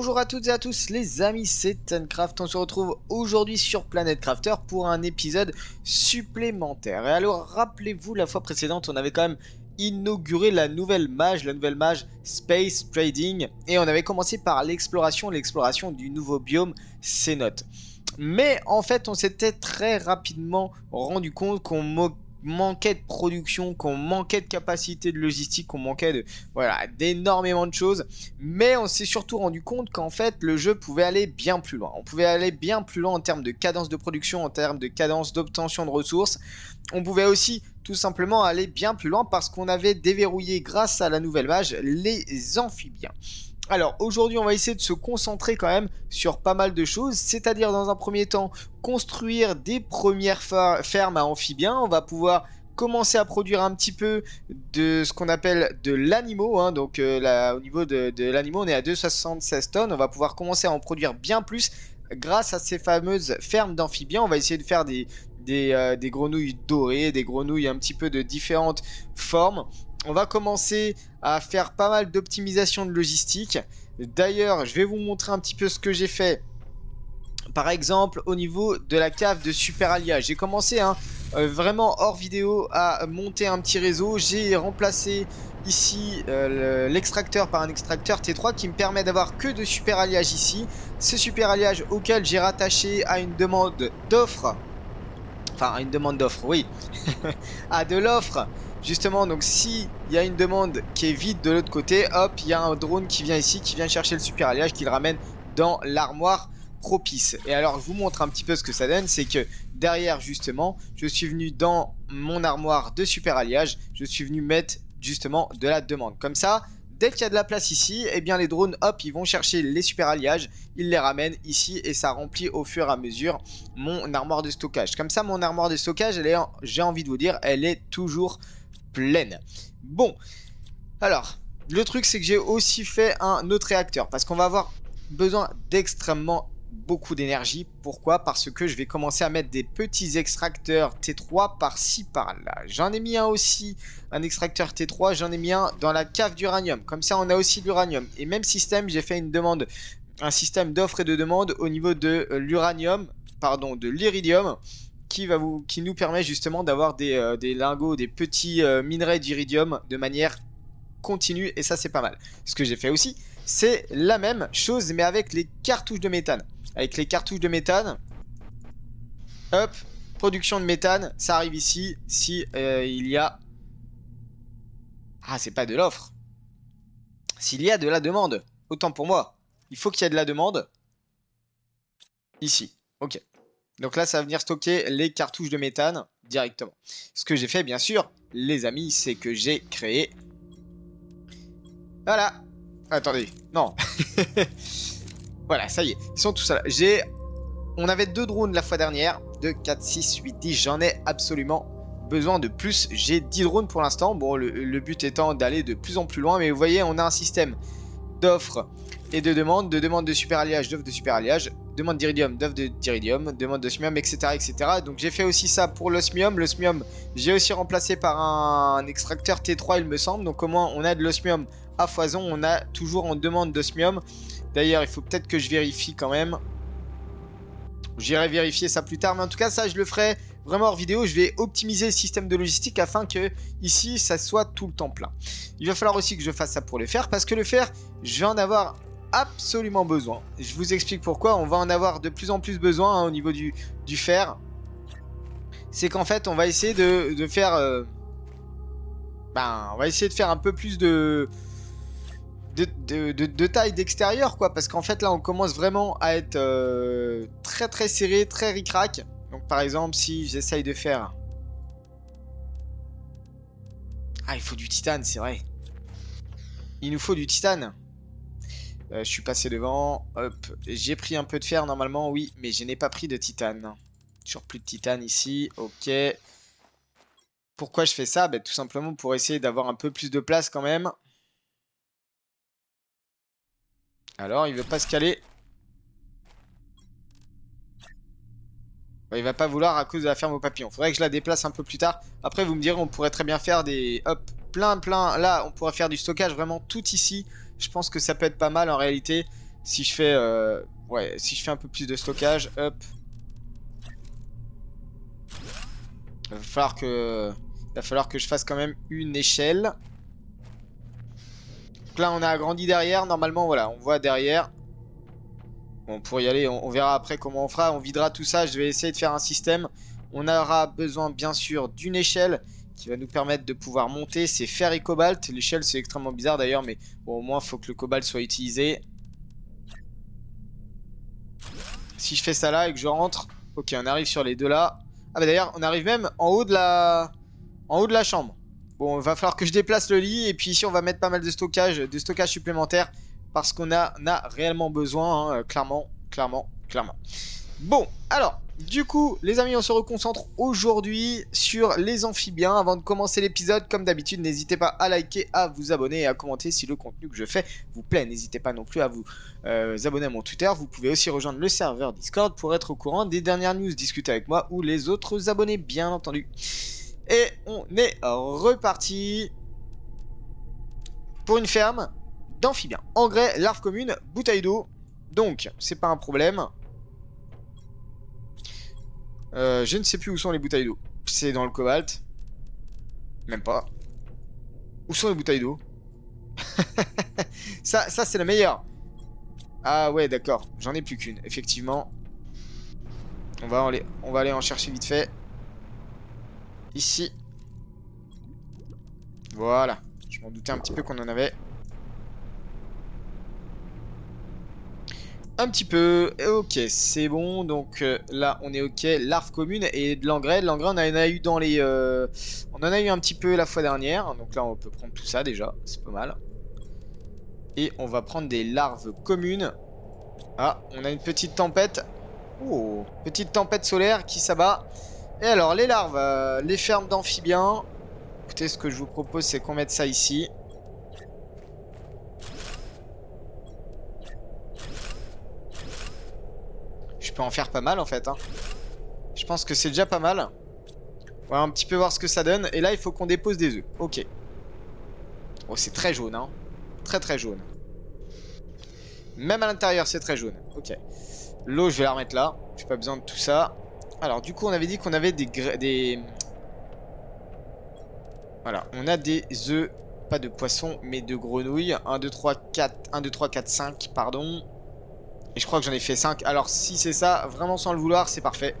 Bonjour à toutes et à tous les amis, c'est Tencraft. On se retrouve aujourd'hui sur Planet Crafter pour un épisode supplémentaire. Et alors rappelez-vous, la fois précédente on avait quand même inauguré la nouvelle mage Space Trading. Et on avait commencé par l'exploration du nouveau biome Cenote. Mais en fait on s'était très rapidement rendu compte qu'on manquait de production, qu'on manquait de capacité de logistique, qu'on manquait de voilà d'énormément de choses. Mais on s'est surtout rendu compte qu'en fait le jeu pouvait aller bien plus loin. On pouvait aller bien plus loin en termes de cadence de production, en termes de cadence d'obtention de ressources. On pouvait aussi tout simplement aller bien plus loin parce qu'on avait déverrouillé grâce à la nouvelle mage les amphibiens. Alors aujourd'hui on va essayer de se concentrer quand même sur pas mal de choses, c'est-à-dire dans un premier temps construire des premières fermes à amphibiens. On va pouvoir commencer à produire un petit peu de ce qu'on appelle de l'animaux, hein. Donc là, au niveau de l'animaux on est à 2,76 tonnes, on va pouvoir commencer à en produire bien plus grâce à ces fameuses fermes d'amphibiens. On va essayer de faire des grenouilles dorées, des grenouilles un petit peu de différentes formes. On va commencer à faire pas mal d'optimisation de logistique. D'ailleurs, je vais vous montrer un petit peu ce que j'ai fait. Par exemple, au niveau de la cave de super alliage. J'ai commencé vraiment hors vidéo à monter un petit réseau. J'ai remplacé ici l'extracteur par un extracteur T3 qui me permet d'avoir que de super alliage ici. Ce super alliage auquel j'ai rattaché à une demande d'offre. Enfin, à une demande d'offre, oui. À de l'offre. Justement, donc si il y a une demande qui est vide de l'autre côté, hop, il y a un drone qui vient ici, qui vient chercher le super alliage, qui le ramène dans l'armoire propice. Et alors, je vous montre un petit peu ce que ça donne, c'est que derrière, justement, je suis venu dans mon armoire de super alliage, je suis venu mettre justement de la demande. Comme ça, dès qu'il y a de la place ici, eh bien les drones, hop, ils vont chercher les super alliages, ils les ramènent ici et ça remplit au fur et à mesure mon armoire de stockage. Comme ça, mon armoire de stockage, elle est, j'ai envie de vous dire, elle est toujours pleine. Bon, alors, le truc c'est que j'ai aussi fait un autre réacteur parce qu'on va avoir besoin d'extrêmement beaucoup d'énergie. Pourquoi? Parce que je vais commencer à mettre des petits extracteurs T3 par-ci par-là. J'en ai mis un aussi, un extracteur T3, j'en ai mis un dans la cave d'uranium. Comme ça on a aussi de l'uranium. Et même système, j'ai fait une demande, un système d'offre et de demande au niveau de l'uranium, pardon, de l'iridium, qui nous permet justement d'avoir des lingots, des petits minerais d'iridium de manière continue, et ça c'est pas mal. Ce que j'ai fait aussi, c'est la même chose mais avec les cartouches de méthane. Avec les cartouches de méthane, hop, production de méthane, ça arrive ici, si il y a... Ah, c'est pas de l'offre. S'il y a de la demande, autant pour moi, il faut qu'il y ait de la demande. Ici, ok. Donc là, ça va venir stocker les cartouches de méthane directement. Ce que j'ai fait, bien sûr, les amis, c'est que j'ai créé... Voilà. Attendez, non. Voilà, ça y est, ils sont tous là. On avait 2 drones la fois dernière. 2, 4, 6, 8, 10. J'en ai absolument besoin de plus. J'ai 10 drones pour l'instant. Bon, le but étant d'aller de plus en plus loin. Mais vous voyez, on a un système d'offres et de demandes. De demandes de super alliage, d'offres de super alliage. Demande d'iridium, d'offres d'iridium. Demande d'osmium, etc., etc. Donc j'ai fait aussi ça pour l'osmium. L'osmium, j'ai aussi remplacé par un extracteur T3, il me semble. Donc au moins, on a de l'osmium à foison. On a toujours en demande d'osmium. D'ailleurs, il faut peut-être que je vérifie quand même. J'irai vérifier ça plus tard. Mais en tout cas, ça, je le ferai vraiment hors vidéo. Je vais optimiser le système de logistique afin que ici, ça soit tout le temps plein. Il va falloir aussi que je fasse ça pour le fer. Parce que le fer, je vais en avoir absolument besoin. Je vous explique pourquoi. On va en avoir de plus en plus besoin au niveau du fer. C'est qu'en fait, on va essayer de faire... on va essayer de faire un peu plus de taille d'extérieur, quoi, parce qu'en fait là on commence vraiment à être très très serré, très ric-rac. Donc par exemple si j'essaye de faire... Ah, il faut du titane, c'est vrai. Il nous faut du titane. Je suis passé devant, hop, j'ai pris un peu de fer normalement, oui, mais je n'ai pas pris de titane. Toujours plus de titane ici, ok. Pourquoi je fais ça? Tout simplement pour essayer d'avoir un peu plus de place quand même. Alors, il veut pas se caler. Il va pas vouloir à cause de la ferme aux papillons. Faudrait que je la déplace un peu plus tard. Après, vous me direz, on pourrait très bien faire des... Hop, plein. Là, on pourrait faire du stockage vraiment tout ici. Je pense que ça peut être pas mal en réalité. Si je fais... ouais, si je fais un peu plus de stockage, hop. Il va falloir que je fasse quand même une échelle. Donc là, on a agrandi derrière. Normalement, voilà, on voit derrière. Bon, pour y aller, on verra après comment on fera. On videra tout ça. Je vais essayer de faire un système. On aura besoin, bien sûr, d'une échelle qui va nous permettre de pouvoir monter. C'est fer et cobalt. L'échelle, c'est extrêmement bizarre d'ailleurs, mais bon, au moins, il faut que le cobalt soit utilisé. Si je fais ça là et que je rentre... Ok, on arrive sur les deux là. Ah bah d'ailleurs, on arrive même en haut de la chambre. Bon, il va falloir que je déplace le lit. Et puis ici, on va mettre pas mal de stockage supplémentaire. Parce qu'on a réellement besoin, hein, clairement. Bon, alors, du coup, les amis, on se reconcentre aujourd'hui sur les amphibiens. Avant de commencer l'épisode, comme d'habitude, n'hésitez pas à liker, à vous abonner et à commenter si le contenu que je fais vous plaît. N'hésitez pas non plus à vous abonner à mon Twitter. Vous pouvez aussi rejoindre le serveur Discord pour être au courant des dernières news, discuter avec moi ou les autres abonnés, bien entendu. Et on est reparti pour une ferme d'amphibiens. Engrais, larves communes, bouteille d'eau. Donc, c'est pas un problème. Je ne sais plus où sont les bouteilles d'eau. C'est dans le cobalt. Même pas. Où sont les bouteilles d'eau? Ça c'est le meilleur. Ah ouais, d'accord. J'en ai plus qu'une, effectivement. On va aller en chercher vite fait. Ici. Voilà. Je m'en doutais un petit peu qu'on en avait. Un petit peu. Ok, c'est bon. Donc là, on est ok. Larve commune et de l'engrais. De l'engrais, on en a eu dans les... on en a eu un petit peu la fois dernière. Donc là, on peut prendre tout ça déjà. C'est pas mal. Et on va prendre des larves communes. Ah, on a une petite tempête. Oh, petite tempête solaire qui s'abat. Et alors, les larves, les fermes d'amphibiens. Écoutez, ce que je vous propose, c'est qu'on mette ça ici. Je peux en faire pas mal, en fait. Hein. Je pense que c'est déjà pas mal. On va un petit peu voir ce que ça donne. Et là, il faut qu'on dépose des œufs. Ok. Oh, c'est très jaune, hein. Très, très jaune. Même à l'intérieur, c'est très jaune. Ok. L'eau, je vais la remettre là. J'ai pas besoin de tout ça. Alors, du coup, on avait dit qu'on avait des... Voilà, on a des œufs. Pas de poisson, mais de grenouilles. 1, 2, 3, 4. 1, 2, 3, 4, 5, pardon. Et je crois que j'en ai fait 5. Alors, si c'est ça, vraiment sans le vouloir, c'est parfait.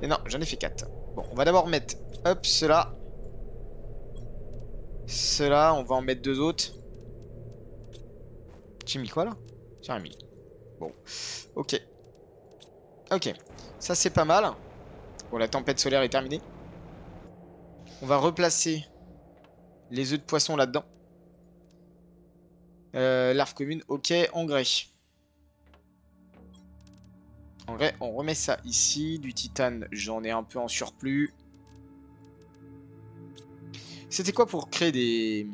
Et non, j'en ai fait 4. Bon, on va d'abord mettre, hop, cela. Cela, on va en mettre 2 autres. J'ai mis quoi, là? J'ai mis. Bon, ok. Ok, ça c'est pas mal. Bon, la tempête solaire est terminée. On va replacer les œufs de poisson là-dedans. Larve commune, ok. Engrais. Engrais, on remet ça ici. Du titane, j'en ai un peu en surplus. C'était quoi pour créer des...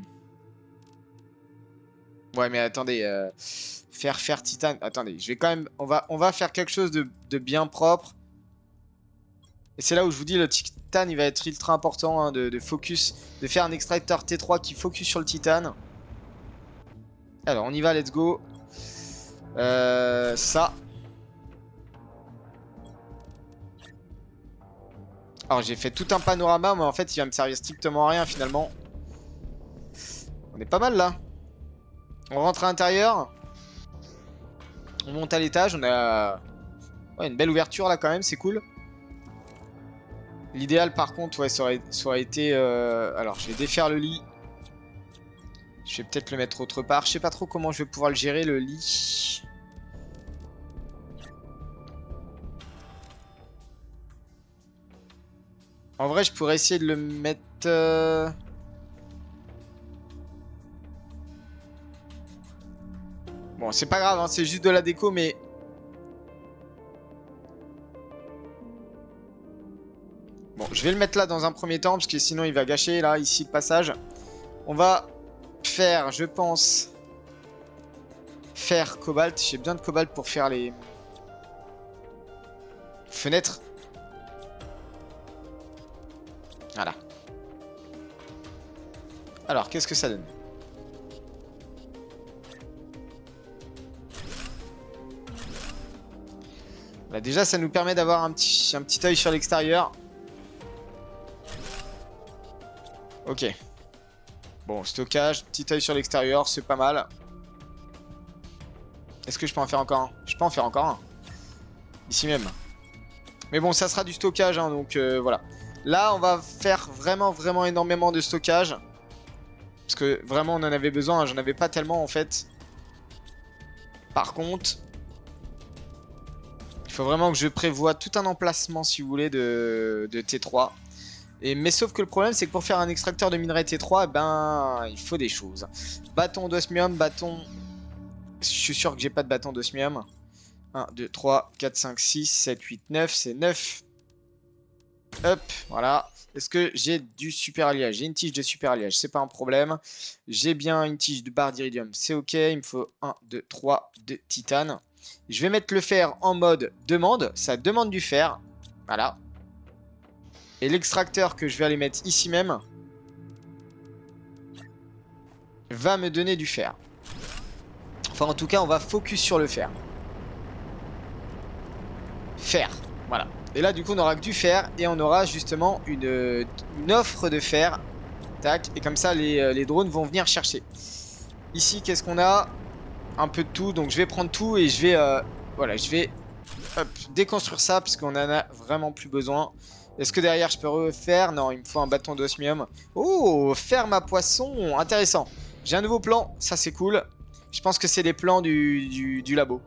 Ouais, mais attendez. Faire titane. Attendez, je vais quand même... On va faire quelque chose de bien propre. Et c'est là où je vous dis, le titane, il va être ultra important hein, de focus. De faire un extracteur T3 qui focus sur le titane. Alors, on y va, let's go. Ça. Alors, j'ai fait tout un panorama, mais en fait, il va me servir strictement à rien, finalement. On est pas mal, là. On rentre à l'intérieur. On monte à l'étage. On a ouais, une belle ouverture, là, quand même. C'est cool. L'idéal, par contre, ouais, ça aurait été... Alors, je vais défaire le lit. Je vais peut-être le mettre autre part. Je sais pas trop comment je vais pouvoir le gérer, le lit. En vrai, je pourrais essayer de le mettre... Bon, c'est pas grave, hein, c'est juste de la déco, mais... Bon, je vais le mettre là dans un premier temps, parce que sinon il va gâcher, là, ici, le passage. On va faire, je pense... Faire cobalt. J'ai besoin de cobalt pour faire les... fenêtres. Voilà. Alors, qu'est-ce que ça donne? Bah déjà, ça nous permet d'avoir un petit œil sur l'extérieur. Ok. Bon, stockage, petit œil sur l'extérieur, c'est pas mal. Est-ce que je peux en faire encore un? Je peux en faire encore un. Ici même. Mais bon, ça sera du stockage, hein, donc voilà. Là, on va faire vraiment énormément de stockage. Parce que vraiment, on en avait besoin. Hein, j'en avais pas tellement, en fait. Par contre... il faut vraiment que je prévoie tout un emplacement, si vous voulez, de T3. Mais sauf que le problème, c'est que pour faire un extracteur de minerai T3, ben, il faut des choses. Bâton d'osmium, bâton... je suis sûr que j'ai pas de bâton d'osmium. 1, 2, 3, 4, 5, 6, 7, 8, 9. C'est 9. Hop, voilà. Est-ce que j'ai du super alliage? J'ai une tige de super alliage, c'est pas un problème. J'ai bien une tige de barre d'iridium, c'est ok. Il me faut 1, 2, 3 de titane. Je vais mettre le fer en mode demande. Ça demande du fer. Voilà. Et l'extracteur que je vais aller mettre ici même va me donner du fer. Enfin, en tout cas, on va focus sur le fer. Fer. Voilà. Et là, du coup, on aura que du fer. Et on aura justement une offre de fer. Tac. Et comme ça, les drones vont venir chercher. Ici, qu'est-ce qu'on a? Un peu de tout. Donc, je vais prendre tout et je vais... voilà, je vais hop, déconstruire ça parce qu'on en a vraiment plus besoin. Est-ce que derrière, je peux refaire? Non, il me faut un bâton d'osmium. Oh, ferme à poisson. Intéressant. J'ai un nouveau plan. Ça, c'est cool. Je pense que c'est les plans du labo.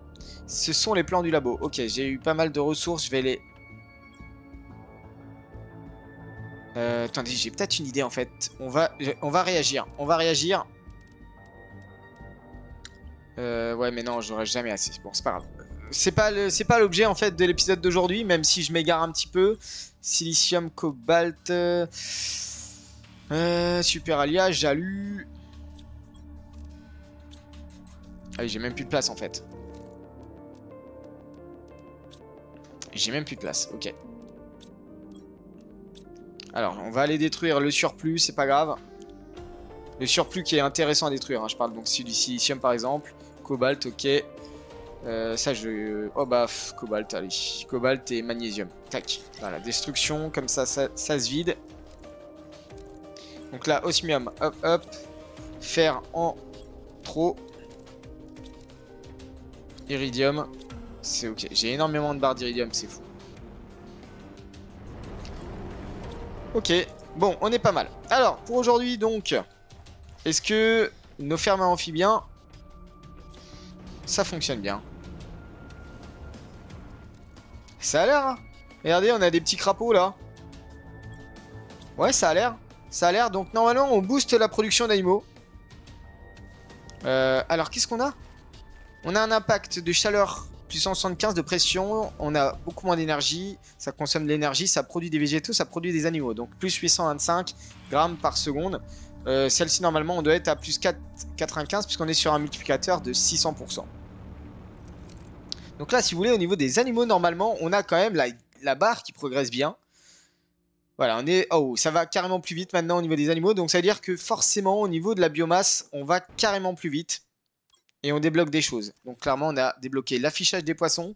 Ce sont les plans du labo. Ok, j'ai eu pas mal de ressources. Je vais les... attendez, j'ai peut-être une idée en fait. On va réagir. On va réagir. Ouais, mais non, j'aurai jamais assez. Bon, c'est pas grave. C'est pas l'objet en fait de l'épisode d'aujourd'hui, même si je m'égare un petit peu. Silicium, cobalt, super alliage, j'allu. Ah oui, j'ai même plus de place en fait. J'ai même plus de place, ok. Alors, on va aller détruire le surplus, c'est pas grave. Le surplus qui est intéressant à détruire, hein, je parle donc du silicium par exemple. Cobalt, ok. Ça je... oh bah, cobalt, allez. Cobalt et magnésium. Tac. Voilà, destruction, comme ça se vide. Donc là, osmium, hop, hop. Fer en trop. Iridium, c'est ok. J'ai énormément de barres d'iridium, c'est fou. Ok, bon, on est pas mal. Alors, pour aujourd'hui, donc, est-ce que nos fermes amphibiens, ça fonctionne bien? Ça a l'air, hein. Regardez, on a des petits crapauds, là. Ouais, ça a l'air. Ça a l'air, donc normalement, on booste la production d'animaux. Alors, qu'est-ce qu'on a? On a un impact de chaleur puissance 75 de pression, on a beaucoup moins d'énergie, ça consomme de l'énergie, ça produit des végétaux, ça produit des animaux. Donc plus 825 grammes par seconde. Celle-ci normalement on doit être à plus 4,95 puisqu'on est sur un multiplicateur de 600%. Donc là si vous voulez au niveau des animaux normalement on a quand même la barre qui progresse bien. Voilà, on est... oh, ça va carrément plus vite maintenant au niveau des animaux. Donc ça veut dire que forcément au niveau de la biomasse on va carrément plus vite. Et on débloque des choses. Donc clairement, on a débloqué l'affichage des poissons.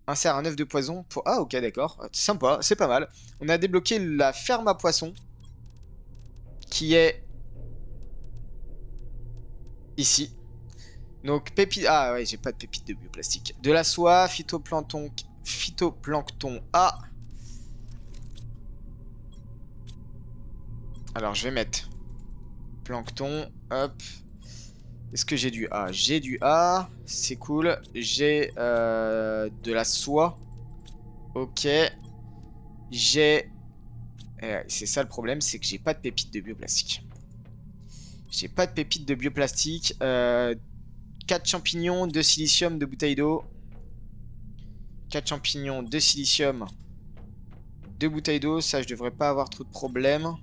Insère un œuf de poison pour... ah ok, d'accord. Sympa, c'est pas mal. On a débloqué la ferme à poissons. Qui est... ici. Donc pépite... ah ouais, j'ai pas de pépites de bioplastique. De la soie, phytoplancton A. Alors je vais mettre... plancton, hop... Est-ce que j'ai du A? J'ai du A, c'est cool. J'ai de la soie. Ok. J'ai... c'est ça le problème, c'est que j'ai pas de pépites de bioplastique. J'ai pas de pépites de bioplastique. 4 champignons, 2 silicium, 2 bouteilles d'eau. 4 champignons, 2 silicium, 2 bouteilles d'eau. Ça, je devrais pas avoir trop de problèmes.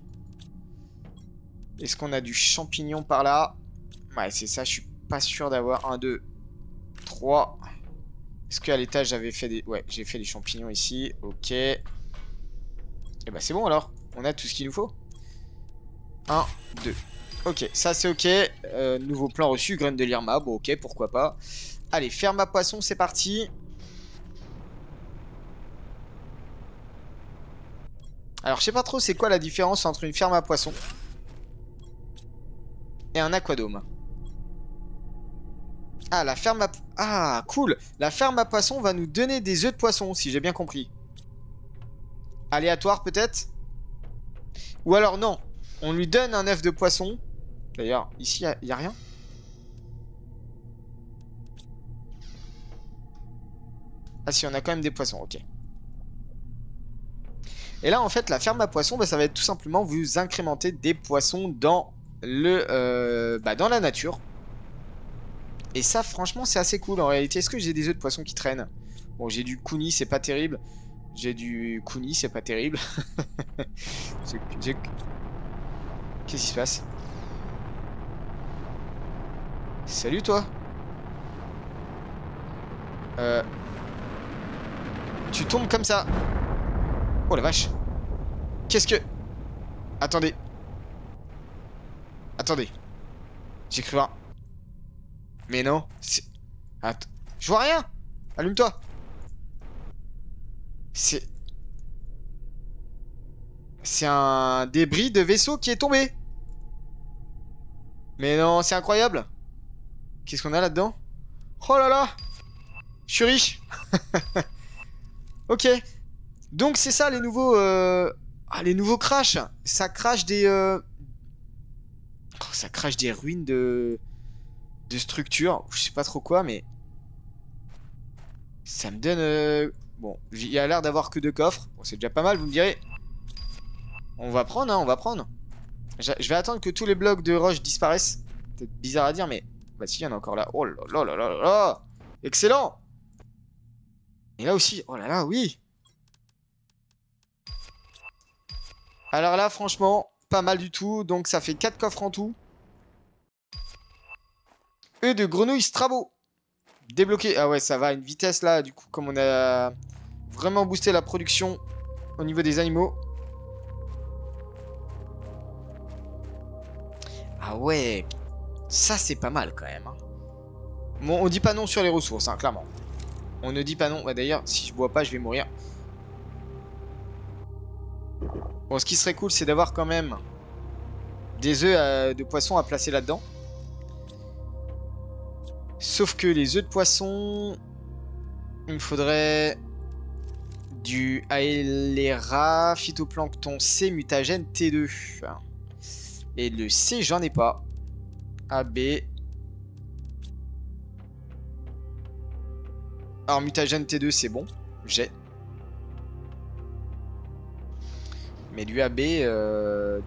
Est-ce qu'on a du champignon par là? Ouais, c'est ça, je suis pas sûr d'avoir 1, 2, 3. Est-ce qu'à l'étage j'avais fait des... ouais, j'ai fait des champignons ici, ok. Et bah c'est bon alors, on a tout ce qu'il nous faut. 1, 2. Ok, ça c'est ok. Nouveau plan reçu, graines de l'Irma, bon ok, pourquoi pas. Allez, ferme à poisson, c'est parti. Alors, je sais pas trop c'est quoi la différence entre une ferme à poissons et un aquadome. Ah, la ferme à... Ah, cool. La ferme à poissons va nous donner des œufs de poisson, si j'ai bien compris. Aléatoire, peut-être? Ou alors, non. On lui donne un œuf de poisson. D'ailleurs, ici, il n'y a rien. Ah si, on a quand même des poissons, ok. Et là, en fait, la ferme à poissons, bah, ça va être tout simplement vous incrémenter des poissons dans dans la nature. Et ça, franchement, c'est assez cool. En réalité, est-ce que j'ai des œufs de poisson qui traînent? Bon, j'ai du kuni, c'est pas terrible. J'ai du kuni, c'est pas terrible. Qu'est-ce qui se passe? Salut, toi. Tu tombes comme ça. Oh la vache. Qu'est-ce que... Attendez. Attendez. J'ai cru voir. Mais non. Attends. Je vois rien. Allume-toi. C'est un débris de vaisseau qui est tombé. Mais non, c'est incroyable. Qu'est-ce qu'on a là-dedans? Oh là là. Je suis riche. Ok. Donc c'est ça les nouveaux... les nouveaux crash. Ça crache des... ça crache des ruines de structures. Je sais pas trop quoi, mais... Ça me donne... Bon, il y a l'air d'avoir que 2 coffres. Bon, c'est déjà pas mal, vous me direz. On va prendre, hein, on va prendre. Je vais attendre que tous les blocs de roche disparaissent. Peut-être bizarre à dire, mais... Bah si, il y en a encore là. Oh là là là là là. Excellent. Et là aussi. Oh là là, oui. Alors là, franchement, pas mal du tout. Donc ça fait 4 coffres en tout. Œufs de grenouille Strabo. Débloqué. Ah ouais, ça va à une vitesse là. Du coup, comme on a vraiment boosté la production au niveau des animaux. Ah ouais. Ça, c'est pas mal quand même. Hein. Bon, on dit pas non sur les ressources, hein, clairement. On ne dit pas non. Bah, d'ailleurs, si je bois pas, je vais mourir. Bon, ce qui serait cool, c'est d'avoir quand même des œufs de poisson à placer là-dedans. Sauf que les œufs de poisson, il me faudrait du Aelera, phytoplancton C, mutagène T2. Et le C, j'en ai pas. AB. Alors, mutagène T2, c'est bon. J'ai. Mais du AB,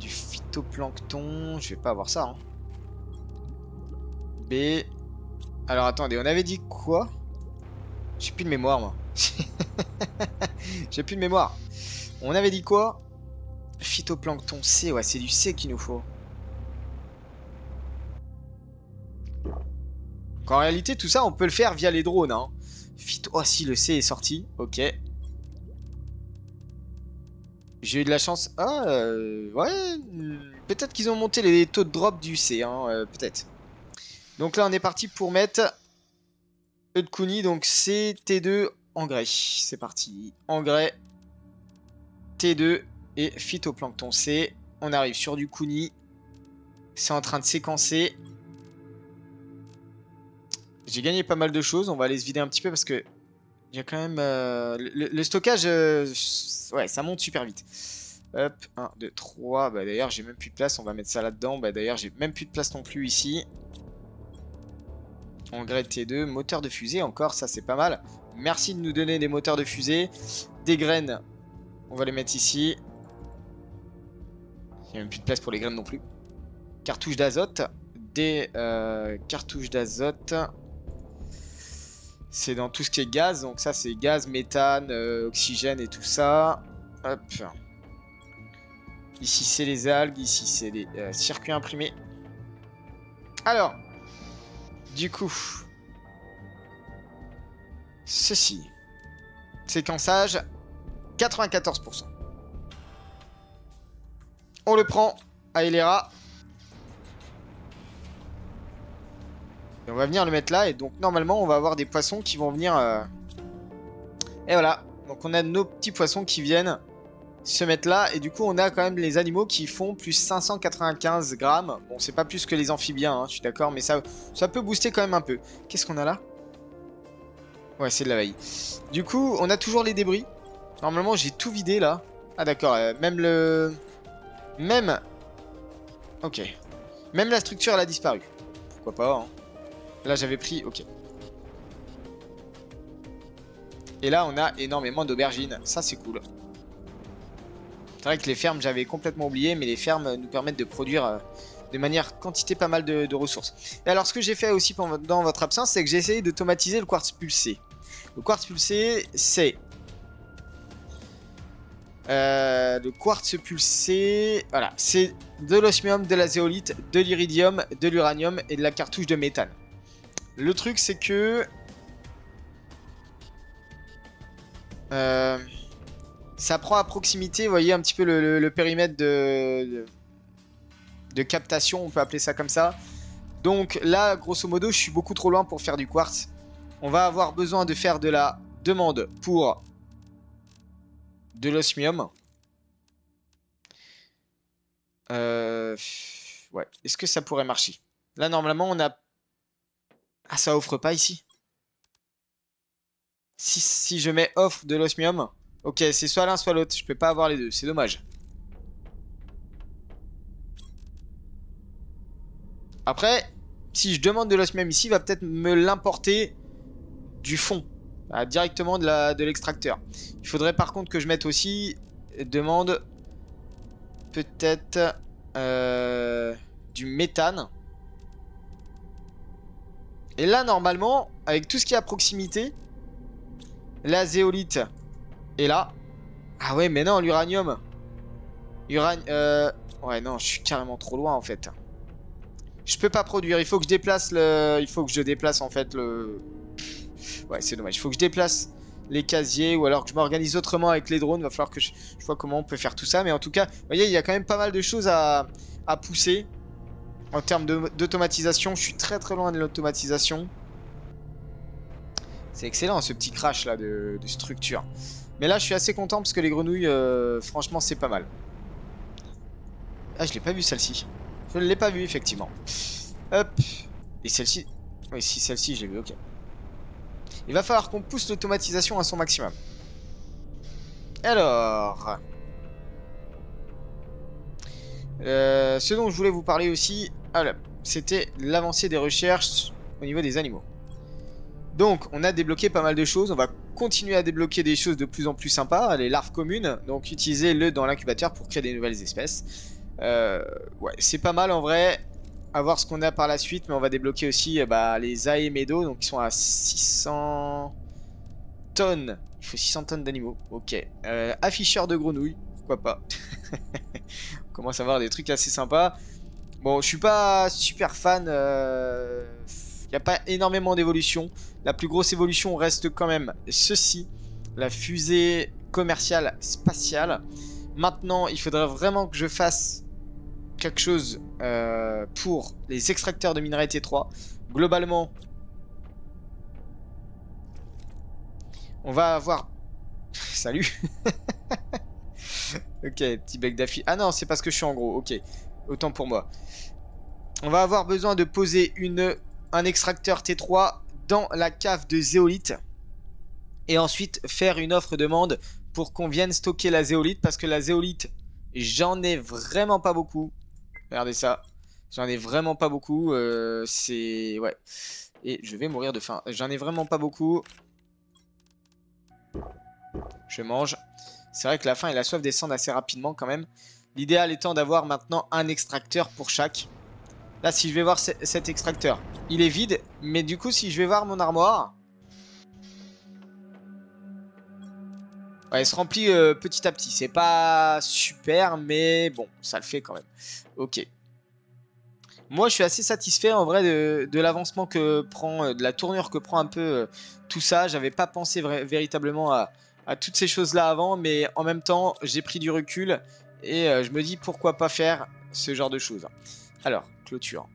du phytoplancton, je vais pas avoir ça. Hein. B. Alors attendez, on avait dit quoi? J'ai plus de mémoire moi. J'ai plus de mémoire. On avait dit quoi? Phytoplancton C, ouais, c'est du C qu'il nous faut. En réalité, tout ça, on peut le faire via les drones. Hein. Oh si, le C est sorti. Ok. J'ai eu de la chance. Ah, ouais. Peut-être qu'ils ont monté les taux de drop du C. Hein, peut-être. Donc là, on est parti pour mettre œufs de kuni. Donc C, T2, engrais. C'est parti. Engrais, T2 et phytoplancton C. On arrive sur du kuni. C'est en train de séquencer. J'ai gagné pas mal de choses. On va aller se vider un petit peu parce que il y a quand même... le stockage, ouais, ça monte super vite. Hop, 1, 2, 3. Bah, d'ailleurs, j'ai même plus de place. On va mettre ça là-dedans. Bah, d'ailleurs, j'ai même plus de place non plus ici. Engrais T2. Moteur de fusée encore. Ça, c'est pas mal. Merci de nous donner des moteurs de fusée. Des graines. On va les mettre ici. Il n'y a même plus de place pour les graines non plus. Cartouches d'azote. Des cartouches d'azote. C'est dans tout ce qui est gaz. Donc ça, c'est gaz, méthane, oxygène et tout ça. Hop. Ici, c'est les algues. Ici, c'est les circuits imprimés. Alors, du coup, ceci. Séquençage, 94%. On le prend à Elera. Et on va venir le mettre là. Et donc, normalement, on va avoir des poissons qui vont venir... Et voilà. Donc, on a nos petits poissons qui viennent se mettre là. Et du coup, on a quand même les animaux qui font plus 595 grammes. Bon, c'est pas plus que les amphibiens, hein, je suis d'accord, mais ça peut booster quand même un peu. Qu'est-ce qu'on a là? Ouais, c'est de la veille. Du coup, on a toujours les débris. Normalement, j'ai tout vidé là. Ah d'accord, même le... Même... Ok. Même la structure, elle a disparu. Pourquoi pas, hein. Là, j'avais pris... Ok. Et là, on a énormément d'aubergines. Ça, c'est cool. C'est vrai que les fermes, j'avais complètement oublié, mais les fermes nous permettent de produire de manière quantité pas mal de ressources. Et alors, ce que j'ai fait aussi dans votre absence, c'est que j'ai essayé d'automatiser le quartz pulsé. Le quartz pulsé, c'est... le quartz pulsé, voilà, c'est de l'osmium, de la zéolite, de l'iridium, de l'uranium et de la cartouche de méthane. Le truc, c'est que... ça prend à proximité, vous voyez, un petit peu le périmètre de captation, on peut appeler ça comme ça. Donc là, grosso modo, je suis beaucoup trop loin pour faire du quartz. On va avoir besoin de faire de la demande pour de l'osmium. Ouais, est-ce que ça pourrait marcher? Là, normalement, on a... Ah, ça offre pas ici. Si je mets offre de l'osmium... Ok, c'est soit l'un, soit l'autre. Je peux pas avoir les deux, c'est dommage. Après, si je demande de l'osmium ici, il va peut-être me l'importer du fond. Directement de l'extracteur. Il faudrait par contre que je mette aussi... Demande... Peut-être... du méthane. Et là, normalement, avec tout ce qui est à proximité... La zéolite est là. Ah ouais, mais non, l'uranium. Ouais, non, je suis carrément trop loin, en fait. Je peux pas produire. Il faut que je déplace le... Il faut que je déplace, en fait, le... Ouais, c'est dommage. Il faut que je déplace les casiers ou alors que je m'organise autrement avec les drones. Il va falloir que je vois comment on peut faire tout ça. Mais en tout cas, vous voyez, il y a quand même pas mal de choses à pousser. En termes d'automatisation, je suis très très loin de l'automatisation. C'est excellent ce petit crash là de structure. Mais là, je suis assez content parce que les grenouilles, franchement, c'est pas mal. Ah, je l'ai pas vu celle-ci. Je ne l'ai pas vue, effectivement. Hop. Et celle-ci... Oui, si celle-ci, je l'ai vue, ok. Il va falloir qu'on pousse l'automatisation à son maximum. Alors... ce dont je voulais vous parler aussi, c'était l'avancée des recherches au niveau des animaux. Donc, on a débloqué pas mal de choses. On va continuer à débloquer des choses de plus en plus sympas. Les larves communes, donc utilisez-le dans l'incubateur pour créer des nouvelles espèces. Ouais, c'est pas mal en vrai. À voir ce qu'on a par la suite, mais on va débloquer aussi les Aemedo, donc qui sont à 600 tonnes. Il faut 600 tonnes d'animaux. Ok. Afficheur de grenouilles, pourquoi pas. On commence à avoir des trucs assez sympas. Bon, je suis pas super fan. Il n'y a pas énormément d'évolution. La plus grosse évolution reste quand même ceci. La fusée commerciale spatiale. Maintenant, il faudrait vraiment que je fasse quelque chose pour les extracteurs de minerais T3. Globalement, on va avoir... Salut. Ok, petit bec d'affiche. Ah non, c'est parce que je suis en gros. Ok, autant pour moi. On va avoir besoin de poser un extracteur T3 dans la cave de zéolite. Et ensuite faire une offre demande pour qu'on vienne stocker la zéolite. Parce que la zéolite, j'en ai vraiment pas beaucoup. Regardez ça. J'en ai vraiment pas beaucoup. C'est... Ouais. Et je vais mourir de faim. J'en ai vraiment pas beaucoup. Je mange. C'est vrai que la faim et la soif descendent assez rapidement quand même. L'idéal étant d'avoir maintenant un extracteur pour chaque. Là, si je vais voir cet extracteur, il est vide. Mais du coup, si je vais voir mon armoire... Ouais, elle se remplit petit à petit. C'est pas super, mais bon, ça le fait quand même. Ok. Moi, je suis assez satisfait en vrai de l'avancement que prend, de la tournure que prend un peu tout ça. J'avais pas pensé véritablement à toutes ces choses-là avant, mais en même temps, j'ai pris du recul et je me dis pourquoi pas faire ce genre de choses. Alors, clôture.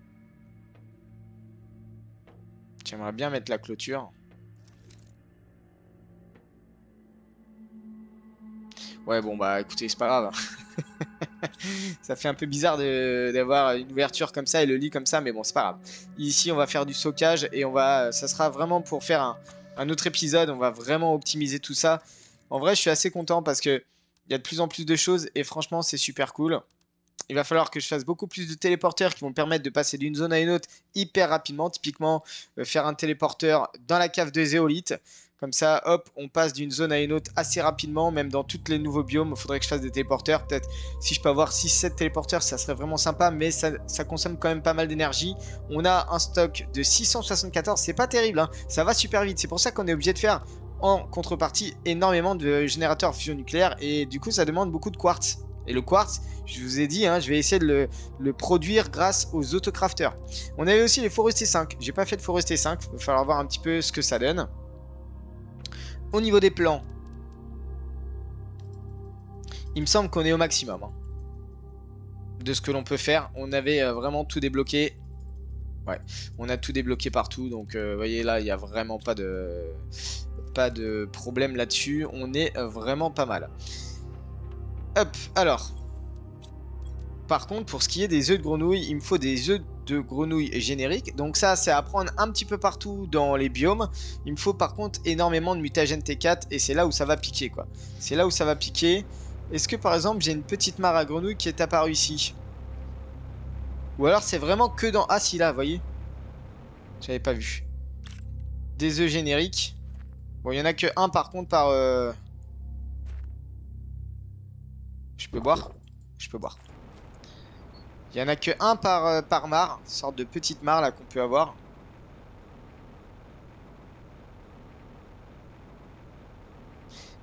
J'aimerais bien mettre la clôture. Ouais, bon, bah écoutez, c'est pas grave. Ça fait un peu bizarre d'avoir une ouverture comme ça et le lit comme ça, mais bon, c'est pas grave. Ici, on va faire du stockage et ça sera vraiment pour faire un autre épisode. On va vraiment optimiser tout ça. En vrai, je suis assez content parce que il y a de plus en plus de choses et franchement, c'est super cool. Il va falloir que je fasse beaucoup plus de téléporteurs qui vont me permettre de passer d'une zone à une autre hyper rapidement. Typiquement, faire un téléporteur dans la cave de Zéolite. Comme ça, hop, on passe d'une zone à une autre assez rapidement, même dans tous les nouveaux biomes. Il faudrait que je fasse des téléporteurs. Peut-être si je peux avoir 6-7 téléporteurs, ça serait vraiment sympa, mais ça consomme quand même pas mal d'énergie. On a un stock de 674, c'est pas terrible, hein. Ça va super vite. C'est pour ça qu'on est obligé de faire en contrepartie énormément de générateurs fusion nucléaire, et du coup, ça demande beaucoup de quartz. Et le quartz, je vous ai dit, hein, je vais essayer de le produire grâce aux autocrafters. On avait aussi les forestiers 5. J'ai pas fait de forestier 5. Il va falloir voir un petit peu ce que ça donne. Au niveau des plans, il me semble qu'on est au maximum, hein, de ce que l'on peut faire. On avait vraiment tout débloqué. Ouais, on a tout débloqué partout. Donc, vous voyez là, il n'y a vraiment pas de problème là-dessus. On est vraiment pas mal. Hop, alors. Par contre, pour ce qui est des œufs de grenouille, il me faut des œufs de grenouille génériques. Donc ça, c'est à prendre un petit peu partout dans les biomes. Il me faut par contre énormément de mutagène T4 et c'est là où ça va piquer, quoi. C'est là où ça va piquer. Est-ce que par exemple, j'ai une petite mare à grenouille qui est apparue ici? Ou alors c'est vraiment que dans... Ah si, là, vous voyez? J'avais pas vu. Des œufs génériques. Bon, il y en a que un par contre par... Je peux boire? Je peux boire. Il n'y en a que un par mare, une sorte de petite mare là qu'on peut avoir.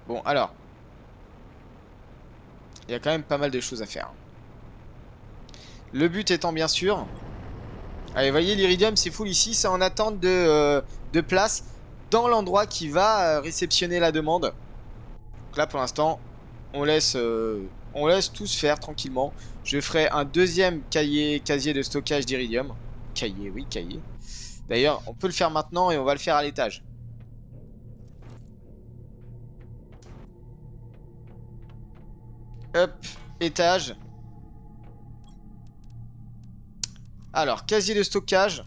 Bon, alors. Il y a quand même pas mal de choses à faire. Le but étant bien sûr... Allez, vous voyez, l'iridium c'est full ici, c'est en attente de place dans l'endroit qui va réceptionner la demande. Donc là pour l'instant, on laisse tout se faire tranquillement. Je ferai un deuxième casier de stockage d'iridium. Cahier, oui, cahier. D'ailleurs, on peut le faire maintenant et on va le faire à l'étage. Hop, étage. Alors, casier de stockage.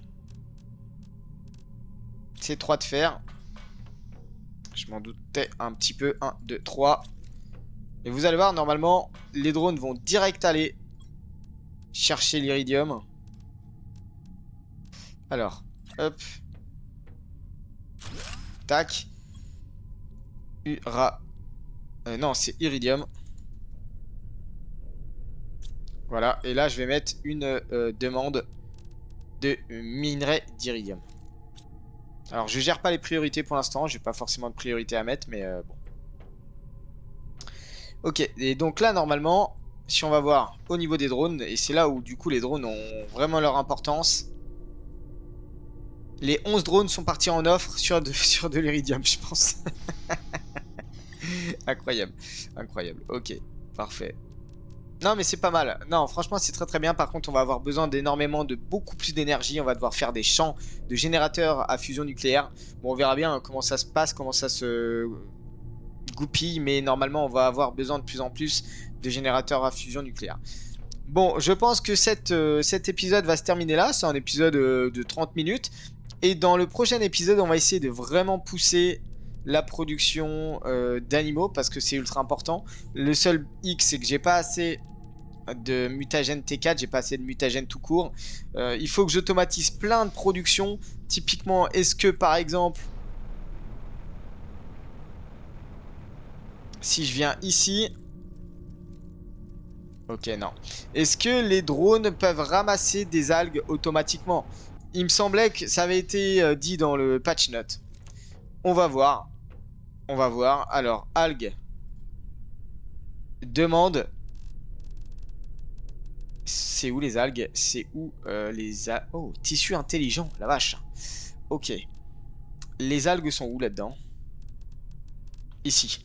C'est 3 de fer. Je m'en doutais un petit peu. 1, 2, 3. Et vous allez voir, normalement, les drones vont direct aller chercher l'iridium. Alors, hop. Tac. Non, c'est iridium. Voilà, et là je vais mettre une demande de minerai d'iridium. Alors je gère pas les priorités pour l'instant, j'ai pas forcément de priorité à mettre, mais bon. Ok, et donc là normalement, si on va voir au niveau des drones, et c'est là où du coup les drones ont vraiment leur importance. Les 11 drones sont partis en offre sur de l'iridium, je pense. Incroyable, incroyable, ok, parfait. Non mais c'est pas mal. Non franchement c'est très très bien. Par contre on va avoir besoin beaucoup plus d'énergie. On va devoir faire des champs de générateurs à fusion nucléaire. Bon on verra bien comment ça se passe, comment ça se goupille. Mais normalement on va avoir besoin de plus en plus de générateurs à fusion nucléaire. Bon je pense que cet épisode va se terminer là. C'est un épisode de 30 minutes. Et dans le prochain épisode on va essayer de vraiment pousser la production d'animaux parce que c'est ultra important. Le seul hic c'est que j'ai pas assez de mutagène T4, j'ai pas assez de mutagène tout court. Il faut que j'automatise plein de productions. Typiquement, est-ce que par exemple, si je viens ici, ok non, est-ce que les drones peuvent ramasser des algues automatiquement? Il me semblait que ça avait été dit dans le patch note. On va voir. On va voir. Alors, algues. Demande. C'est où les algues? C'est où les algues? Oh, tissu intelligent, la vache. Ok. Les algues sont où là-dedans? Ici.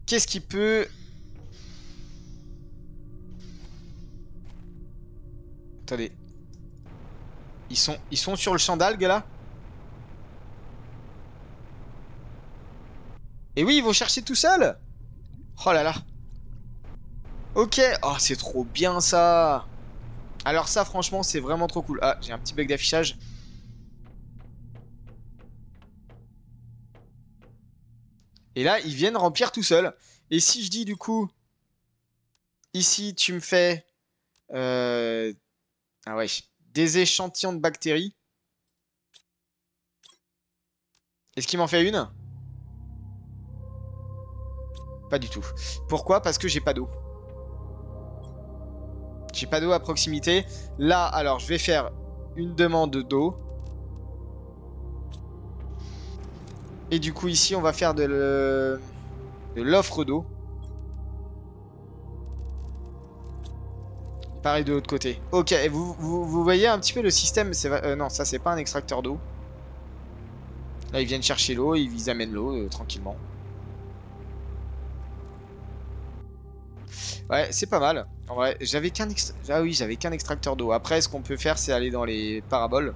Qu'est-ce qui peut... Attendez. Ils sont sur le champ d'algues là? Et oui, ils vont chercher tout seuls. Oh là là. Ok. Oh, c'est trop bien ça. Alors ça, franchement, c'est vraiment trop cool. Ah, j'ai un petit bug d'affichage. Et là, ils viennent remplir tout seuls. Et si je dis du coup, ici, tu me fais ah ouais, des échantillons de bactéries. Est-ce qu'il m'en fait une? Pas du tout. Pourquoi? Parce que j'ai pas d'eau. J'ai pas d'eau à proximité. Là, alors, je vais faire une demande d'eau. Et du coup, ici, on va faire de l'offre d'eau. Pareil de l'autre côté. Ok, et vous voyez un petit peu le système. Non, ça, c'est pas un extracteur d'eau. Là, ils viennent chercher l'eau, ils amènent l'eau tranquillement. Ouais, c'est pas mal. En vrai, j'avais qu'un ah oui, j'avais qu'un extracteur d'eau. Après, ce qu'on peut faire, c'est aller dans les paraboles.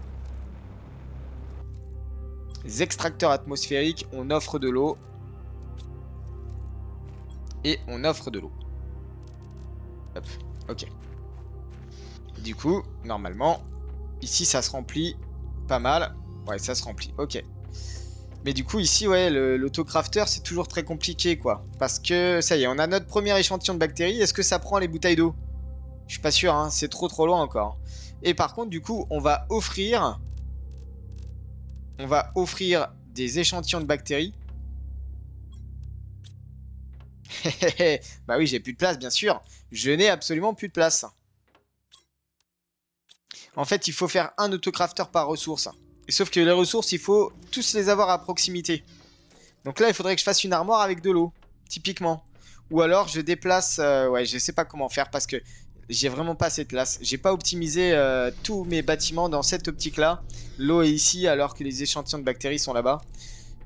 Les extracteurs atmosphériques, on offre de l'eau. Et on offre de l'eau. Hop, ok. Du coup, normalement, ici, ça se remplit pas mal. Ouais, ça se remplit, ok. Mais du coup, ici, ouais, l'autocrafter, c'est toujours très compliqué, quoi. Parce que, ça y est, on a notre premier échantillon de bactéries. Est-ce que ça prend les bouteilles d'eau? Je suis pas sûr, hein. C'est trop loin encore. Et par contre, du coup, on va offrir des échantillons de bactéries. Bah oui, j'ai plus de place, bien sûr. Je n'ai absolument plus de place. En fait, il faut faire un autocrafter par ressource. Et sauf que les ressources, il faut tous les avoir à proximité. Donc là, il faudrait que je fasse une armoire avec de l'eau, typiquement. Ou alors, je déplace... ouais, je sais pas comment faire parce que j'ai vraiment pas assez de place. J'ai pas optimisé tous mes bâtiments dans cette optique-là. L'eau est ici alors que les échantillons de bactéries sont là-bas.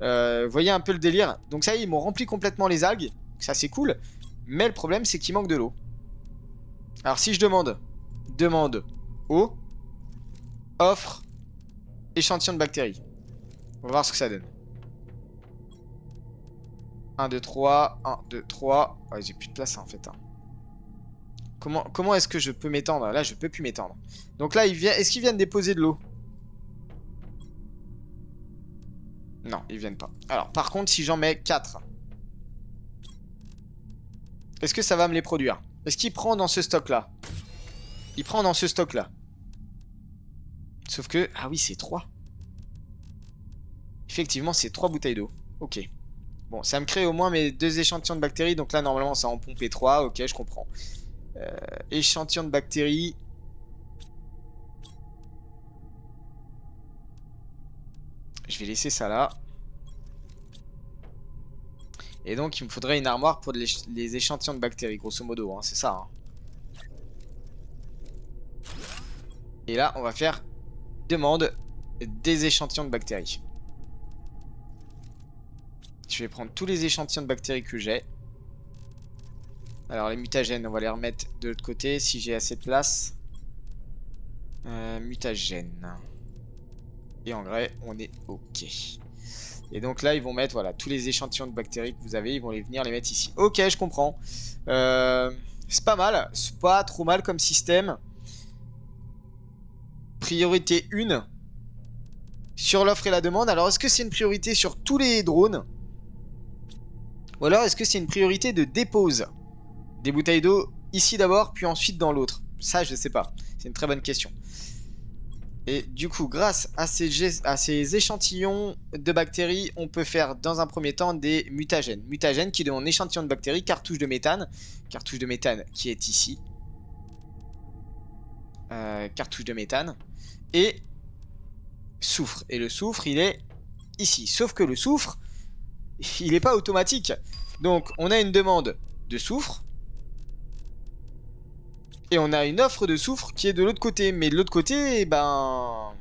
Vous voyez un peu le délire. Donc ça y est, ils m'ont rempli complètement les algues. Ça, c'est cool. Mais le problème, c'est qu'il manque de l'eau. Alors si je demande eau, offre, échantillon de bactéries. On va voir ce que ça donne. 1, 2, 3. 1, 2, 3. Ouais, j'ai plus de place en fait. Hein. Comment est-ce que je peux m'étendre? Là, je peux plus m'étendre. Donc là, est-ce qu'ils viennent déposer de l'eau? Non, ils viennent pas. Alors, par contre, si j'en mets 4, est-ce que ça va me les produire? Est-ce qu'il prend dans ce stock-là? Il prend dans ce stock-là. Sauf que... Ah oui, c'est 3. Effectivement, c'est 3 bouteilles d'eau. Ok. Bon, ça me crée au moins mes 2 échantillons de bactéries. Donc là, normalement, ça en pompait 3. Ok, je comprends. Échantillon de bactéries. Je vais laisser ça là. Et donc, il me faudrait une armoire pour les échantillons de bactéries, grosso modo. Hein, c'est ça. Hein. Et là, on va faire demande des échantillons de bactéries. Je vais prendre tous les échantillons de bactéries que j'ai. Alors, les mutagènes, on va les remettre de l'autre côté si j'ai assez de place. Mutagènes. Et en vrai, on est OK. Et donc là, ils vont mettre voilà, tous les échantillons de bactéries que vous avez. Ils vont venir les mettre ici. OK, je comprends. C'est pas mal. C'est pas trop mal comme système. Priorité 1. Sur l'offre et la demande. Alors, est-ce que c'est une priorité sur tous les drones? Ou alors, est-ce que c'est une priorité de dépose des bouteilles d'eau ici d'abord, puis ensuite dans l'autre? Ça, je sais pas. C'est une très bonne question. Et du coup, grâce à ces échantillons de bactéries, on peut faire dans un premier temps des mutagènes. Mutagènes qui donnent un échantillon de bactéries, cartouche de méthane. Cartouche de méthane qui est ici. Cartouche de méthane. Et soufre. Et le soufre, il est ici. Sauf que le soufre, il n'est pas automatique. Donc, on a une demande de soufre. Et on a une offre de soufre qui est de l'autre côté. Mais de l'autre côté, ben...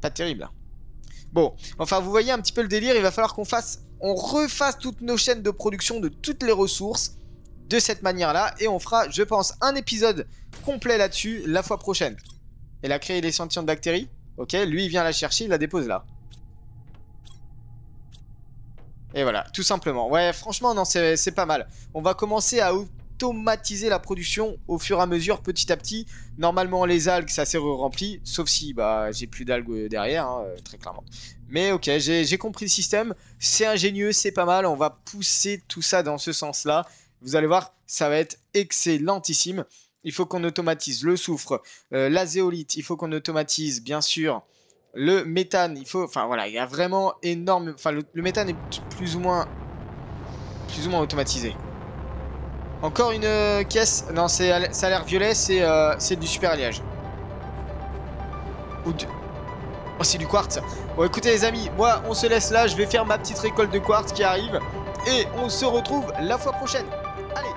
pas terrible. Bon, enfin, vous voyez un petit peu le délire. Il va falloir on refasse toutes nos chaînes de production de toutes les ressources de cette manière-là. Et on fera, je pense, un épisode complet là-dessus la fois prochaine. Elle a créé l'échantillon de bactéries. Ok, lui, il vient la chercher, il la dépose là. Et voilà, tout simplement. Ouais, franchement, non, c'est pas mal. On va commencer à automatiser la production au fur et à mesure, petit à petit. Normalement, les algues, ça s'est rempli, sauf si bah, j'ai plus d'algues derrière, hein, très clairement. Mais ok, j'ai compris le système. C'est ingénieux, c'est pas mal. On va pousser tout ça dans ce sens-là. Vous allez voir, ça va être excellentissime. Il faut qu'on automatise le soufre, la zéolite. Il faut qu'on automatise, bien sûr, le méthane. Il faut, enfin voilà, il y a vraiment énorme. Enfin, le méthane est plus ou moins automatisé. Encore une caisse. Non, ça a l'air violet. C'est du super alliage. Ou du... Oh, c'est du quartz. Bon, écoutez les amis, moi on se laisse là. Je vais faire ma petite récolte de quartz qui arrive. Et on se retrouve la fois prochaine. Allez.